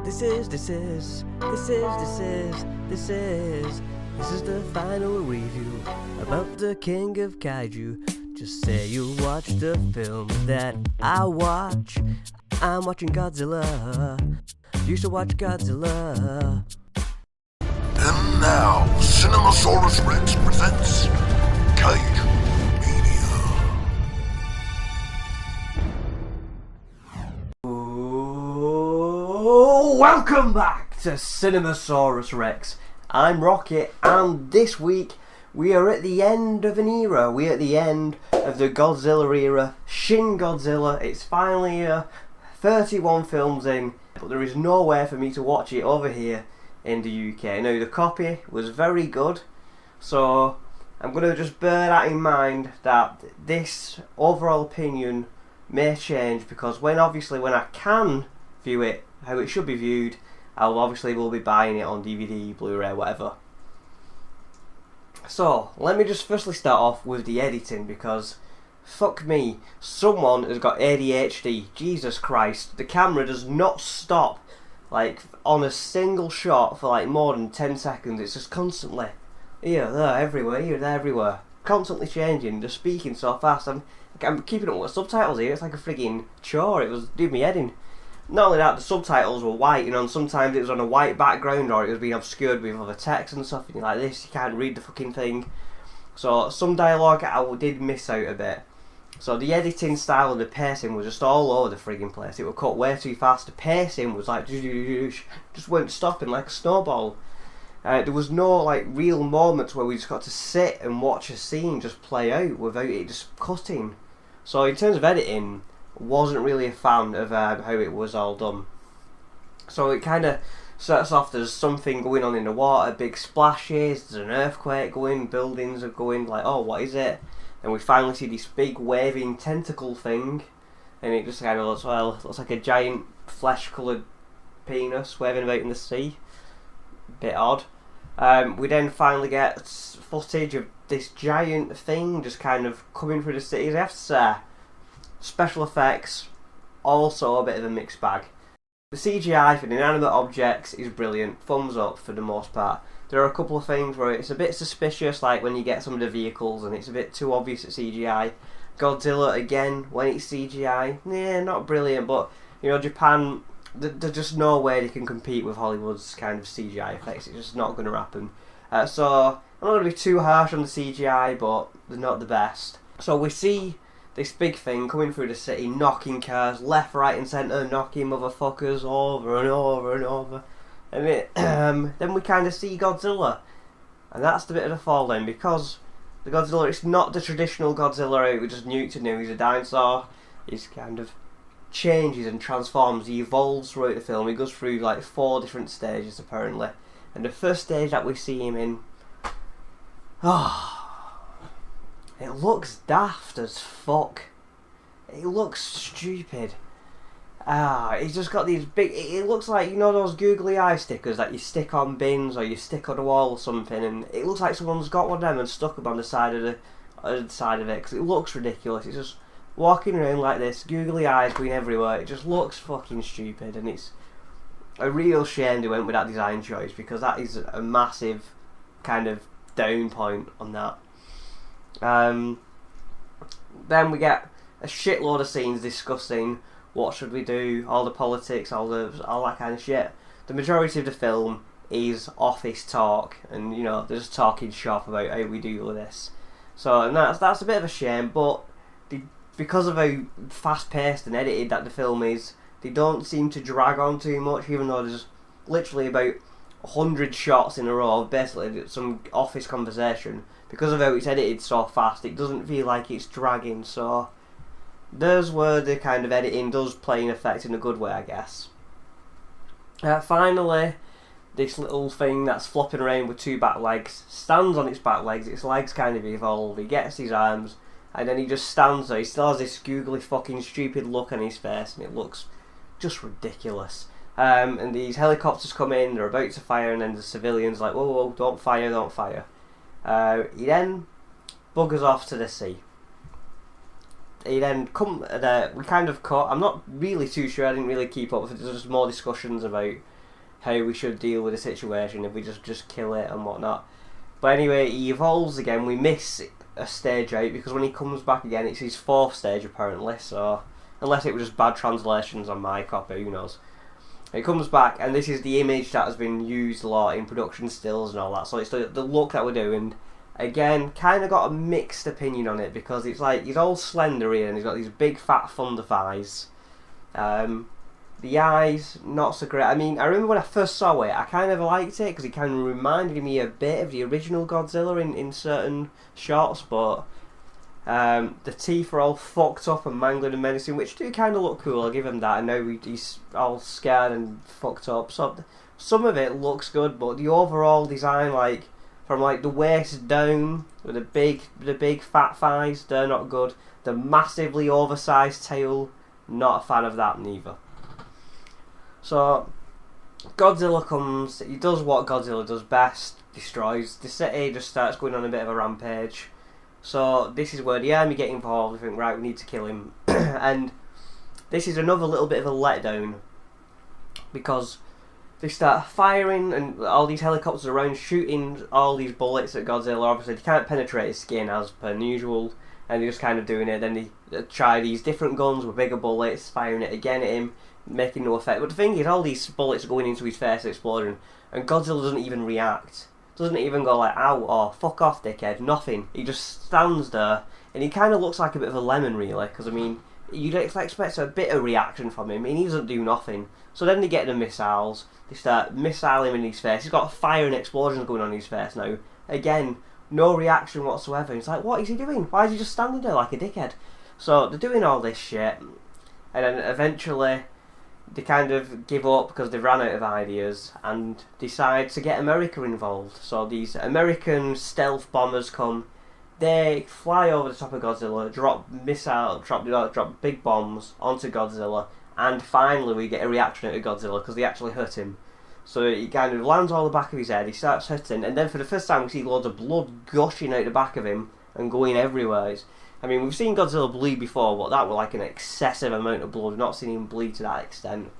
This is the final review about the King of Kaiju. Just say you watched the film that I watch. I'm watching Godzilla. You should watch Godzilla. And now, Cinemasaurus Rex presents Kaijumania. Welcome back to Cinemasaurus Rex. I'm Rocket, and this week we are at the end of an era. We're at the end of the Godzilla era. Shin Godzilla. It's finally 31 films in, but there is nowhere for me to watch it over here in the UK. Now, the copy was very good, so I'm going to just bear that in mind, that this overall opinion may change, because when I can view it how it should be viewed, I will be buying it on DVD, Blu-ray, whatever. So let me just firstly start off with the editing, because fuck me, someone has got ADHD. Jesus Christ, the camera does not stop like on a single shot for like more than 10 seconds. It's just constantly here, there, everywhere, here, there, everywhere, constantly changing, just speaking so fast. I'm keeping up with subtitles here. It's like a frigging chore. It was doing me head in. Not only that, the subtitles were white, and sometimes it was on a white background, or it was being obscured with other text and stuff, and you're like, this, you can't read the fucking thing. So some dialogue I did miss out a bit. So the editing style and the pacing was just all over the frigging place. It would cut way too fast. The pacing was like just weren't stopping, like a snowball. There was no like real moments where we just got to sit and watch a scene just play out without it just cutting. So in terms of editing, wasn't really a fan of how it was all done. So it kind of starts off, there's something going on in the water, big splashes, there's an earthquake going, buildings are going, like, oh, what is it? And we finally see this big waving tentacle thing, and it just kind of looks like a giant flesh coloured penis waving about in the sea. Bit odd. We then finally get footage of this giant thing just kind of coming through the city. I have to say, special effects, also a bit of a mixed bag. The CGI for the inanimate objects is brilliant, thumbs up for the most part. There are a couple of things where it's a bit suspicious, like when you get some of the vehicles and it's a bit too obvious at CGI. Godzilla, again, when it's CGI, yeah, not brilliant, but you know, Japan, there's just no way they can compete with Hollywood's kind of CGI effects. It's just not going to happen. So I'm not going to be too harsh on the CGI, but they're not the best. So we see this big thing coming through the city, knocking cars left, right and centre, knocking motherfuckers over and over and over. And then we kind of see Godzilla. And that's the bit of the fall down, because the Godzilla, it's not the traditional Godzilla we just knew to know. He's a dinosaur. He's kind of changes and transforms. He evolves throughout the film. He goes through like 4 different stages apparently. And the first stage that we see him in, it looks daft as fuck. It looks stupid. He's just got these big, it looks like, you know those googly eye stickers that you stick on bins or you stick on the wall or something, and it looks like someone's got one of them and stuck them on the side of it, because it looks ridiculous. It's just walking around like this, googly eyes going everywhere. It just looks fucking stupid, and it's a real shame they went with that design choice, because that is a massive kind of down point on that. Then we get a shitload of scenes discussing what should we do, all the politics, all that kind of shit. The majority of the film is office talk, and you know, they're just talking shop about how we deal with this. So, and that's a bit of a shame, but because of how fast paced and edited that the film is, they don't seem to drag on too much, even though there's literally about 100 shots in a row of basically some office conversation. Because of how it's edited so fast, it doesn't feel like it's dragging. So there's where the kind of editing does play an effect in a good way, I guess. Finally, this little thing that's flopping around with 2 back legs stands on its back legs. Its legs kind of evolve. He gets his arms, and then he just stands there. He still has this googly fucking stupid look on his face, and it looks just ridiculous. And these helicopters come in, they're about to fire, and then the civilians like, whoa, whoa, don't fire, don't fire. He then buggers off to the sea. He then we kind of cut. I'm not really too sure. I didn't really keep up with it. There's just more discussions about how we should deal with the situation if we just kill it and whatnot. But anyway, he evolves again. We miss a stage out because when he comes back again, it's his 4th stage apparently. So unless it was just bad translations on my copy, who knows. He comes back, and this is the image that has been used a lot in production stills and all that. So it's the look that we're doing. Again, kind of got a mixed opinion on it because it's like he's all slendery and he's got these big fat thunder thighs. The eyes, not so great. I mean, I remember when I first saw it, I kind of liked it because it kind of reminded me a bit of the original Godzilla in certain shots, but the teeth are all fucked up and mangled and menacing, which do kind of look cool, I'll give him that. I know he's all scared and fucked up, so some of it looks good, but the overall design, like, from like the waist down, with the big fat thighs, they're not good. The massively oversized tail, not a fan of that neither. So Godzilla comes, he does what Godzilla does best, destroys. The city just starts going on a bit of a rampage. So this is where the army get involved. We think, right, we need to kill him. And this is another little bit of a letdown because they start firing and all these helicopters around shooting all these bullets at Godzilla. Obviously they can't penetrate his skin as per usual, and they're just kind of doing it. Then they try these different guns with bigger bullets, firing it again at him, making no effect. But the thing is, all these bullets are going into his face, exploding, and Godzilla doesn't even react. Doesn't even go like, ow, or fuck off, dickhead, nothing. He just stands there, and he kind of looks like a bit of a lemon, really, because, I mean, you'd expect a bit of reaction from him, and he doesn't do nothing. So then they get the missiles, they start missiling him in his face. He's got fire and explosions going on in his face now. Again, no reaction whatsoever. It's like, what is he doing? Why is he just standing there like a dickhead? So they're doing all this shit, and then eventually they kind of give up because they've ran out of ideas and decide to get America involved. So these American stealth bombers come, they fly over the top of Godzilla, drop big bombs onto Godzilla, and finally we get a reaction out of Godzilla because they actually hurt him. So he kind of lands on the back of his head, he starts hurting, and then for the first time we see loads of blood gushing out the back of him and going everywhere. I mean, we've seen Godzilla bleed before, but that was like an excessive amount of blood. We've not seen him bleed to that extent.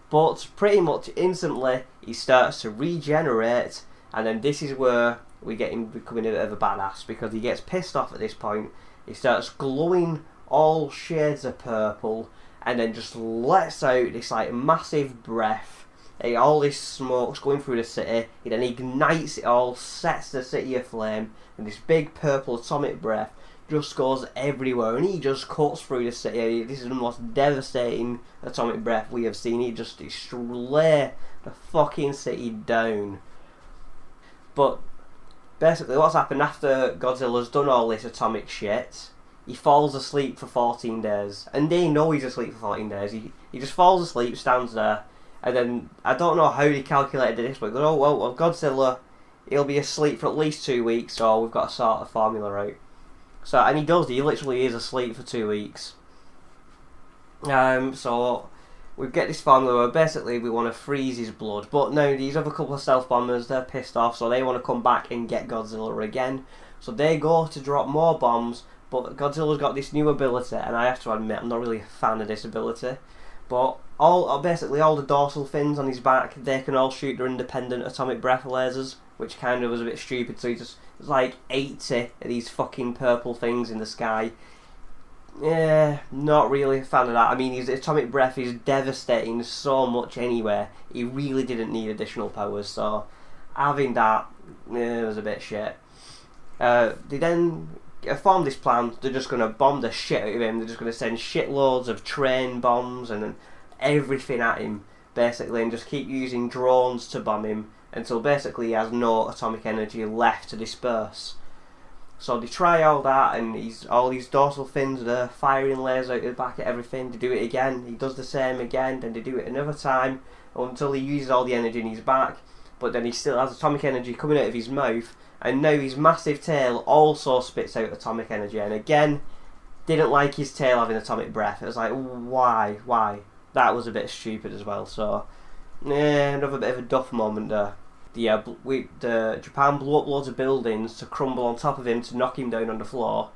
But pretty much instantly, he starts to regenerate, and then this is where we get him becoming a bit of a badass, because he gets pissed off at this point. He starts glowing all shades of purple, and then just lets out this like massive breath. All this smoke's going through the city. He then ignites it all, sets the city aflame, and this big purple atomic breath just goes everywhere, and he just cuts through the city. This is the most devastating atomic breath we have seen. He just lay the fucking city down. But basically what's happened after Godzilla's done all this atomic shit, he falls asleep for 14 days. And they know he's asleep for 14 days. He just falls asleep, stands there, and then, I don't know how he calculated this, but oh well, Godzilla, he'll be asleep for at least 2 weeks, so we've got to sort a formula out. So, and he does, he literally is asleep for 2 weeks. So we get this formula where basically we want to freeze his blood, but now these other couple of stealth bombers, they're pissed off, so they want to come back and get Godzilla again. So they go to drop more bombs, but Godzilla's got this new ability, and I have to admit, I'm not really a fan of this ability, but basically all the dorsal fins on his back, they can all shoot their independent atomic breath lasers, which kind of was a bit stupid. So there's like 80 of these fucking purple things in the sky. Yeah, not really a fan of that. I mean, his atomic breath is devastating so much anyway. He really didn't need additional powers, so having that was a bit shit. They then formed this plan. They're just going to bomb the shit out of him. They're just going to send shitloads of train bombs and everything at him, basically, and just keep using drones to bomb him until basically he has no atomic energy left to disperse. So they try all that, and all these dorsal fins are firing lasers out the back at everything. They do it again, he does the same again, then they do it another time until he uses all the energy in his back, but then he still has atomic energy coming out of his mouth, and now his massive tail also spits out atomic energy, and again, didn't like his tail having atomic breath. It was like, why? That was a bit stupid as well, so another bit of a duff moment there. Japan blew up loads of buildings to crumble on top of him to knock him down on the floor,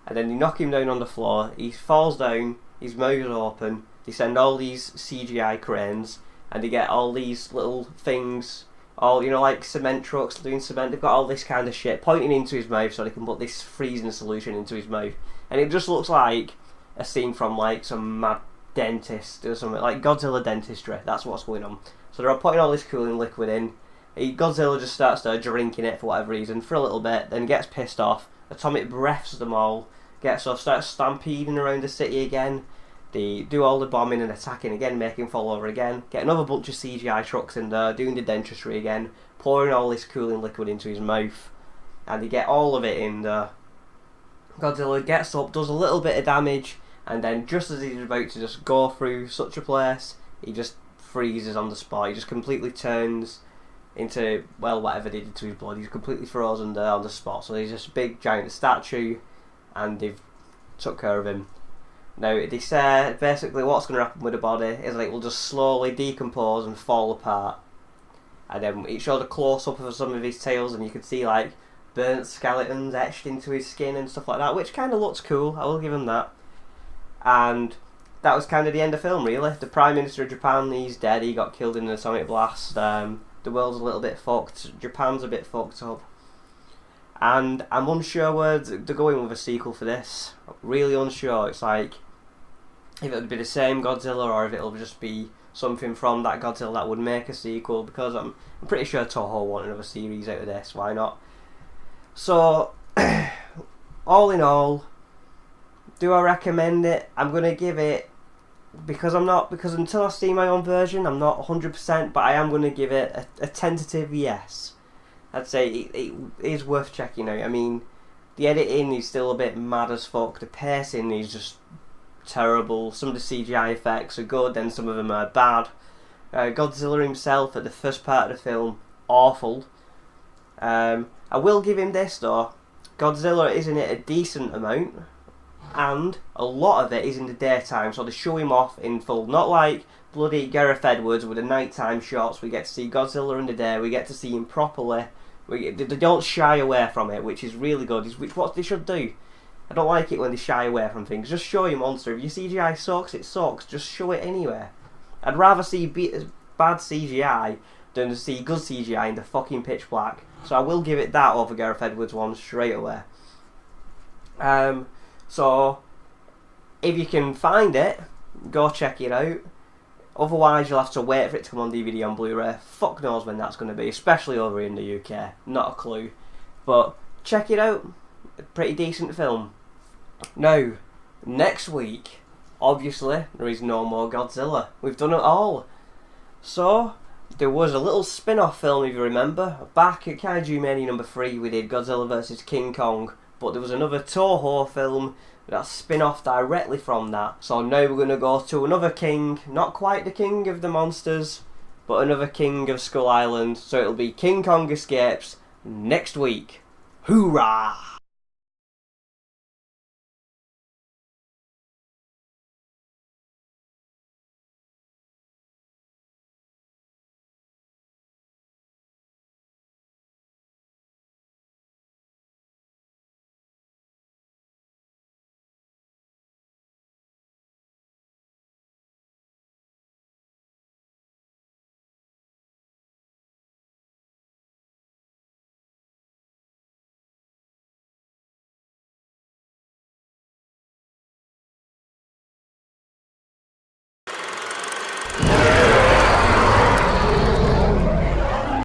and then they knock him down on the floor, he falls down, his mouth is open, they send all these CGI cranes, and they get all these little things, all, you know, like cement trucks doing cement. They've got all this kind of shit pointing into his mouth so they can put this freezing solution into his mouth, and it just looks like a scene from like some mad dentist or something, like Godzilla dentistry. That's what's going on. So they're all putting all this cooling liquid in. Godzilla just starts drinking it for whatever reason for a little bit, then gets pissed off. Atomic breaths them all, gets off, starts stampeding around the city again. They do all the bombing and attacking again, making fall over again. Get another bunch of CGI trucks in there, doing the dentistry again, pouring all this cooling liquid into his mouth, and they get all of it in there. Godzilla gets up, does a little bit of damage, and then just as he's about to just go through such a place, he just freezes on the spot. He just completely turns into, well, whatever they did to his blood. He's completely frozen there on the spot. So he's just a big giant statue, and they've took care of him. Now they say basically what's going to happen with the body is like it will just slowly decompose and fall apart. And then it showed a close up of some of his tails, and you could see like burnt skeletons etched into his skin and stuff like that, which kind of looks cool. I will give him that. And that was kind of the end of the film, really. The Prime Minister of Japan, he's dead. He got killed in an atomic blast. The world's a little bit fucked. Japan's a bit fucked up. And I'm unsure where they're going with a sequel for this. Really unsure. It's like, if it'll be the same Godzilla or if it'll just be something from that Godzilla that would make a sequel, because I'm pretty sure Toho want another series out of this. Why not? So, all in all, do I recommend it? I'm going to give it, because until I see my own version, I'm not 100%, but I am going to give it a tentative yes. I'd say it is worth checking out. I mean, the editing is still a bit mad as fuck. The pacing is just terrible. Some of the CGI effects are good, then some of them are bad. Godzilla himself at the first part of the film, awful. I will give him this though. Godzilla is in it a decent amount, and a lot of it is in the daytime, so they show him off in full. Not like bloody Gareth Edwards with the nighttime shots. We get to see Godzilla in the day, we get to see him properly. They don't shy away from it, which is really good. Which what they should do. I don't like it when they shy away from things. Just show your monster. If your CGI sucks, it sucks. Just show it anyway. I'd rather see bad CGI than to see good CGI in the fucking pitch black. So I will give it that over Gareth Edwards one straight away. So if you can find it, go check it out. Otherwise, you'll have to wait for it to come on DVD on Blu-ray. Fuck knows when that's going to be, especially over in the UK. Not a clue. But check it out. A pretty decent film. Now, next week, obviously, there is no more Godzilla. We've done it all. So, there was a little spin-off film, if you remember. Back at Kaijumania number 3, we did Godzilla vs King Kong. But there was another Toho film that spin-off directly from that. So now we're going to go to another king, not quite the king of the monsters, but another king of Skull Island. So it'll be King Kong Escapes next week. Hoorah!